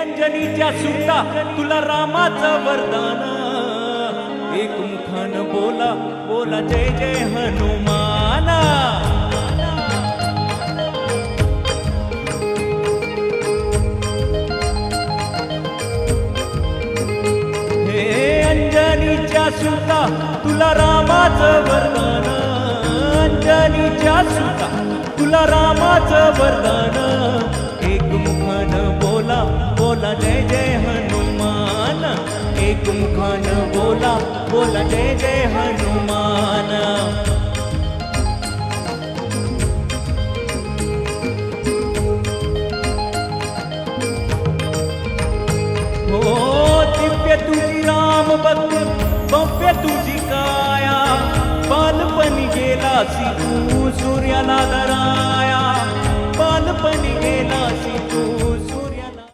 अंजनीच्या सुता तुला रामाचं वरदान एक मुखानं बोला बोला जय जय हनुमान अंजनीच्या सुता तुला रामाचं वरदान अंजनीच्या सुता तुला रामाचं वरदान एक मुखानं बोला बोला जय जय हनुमान एक मुखानं बोला बोला जय जय हनुमान हो दिव्य तुझी राम भक्ती भव्य तुझी काया बालपणी गेलासी तू सूर्याला दराया बालपणी गेलासी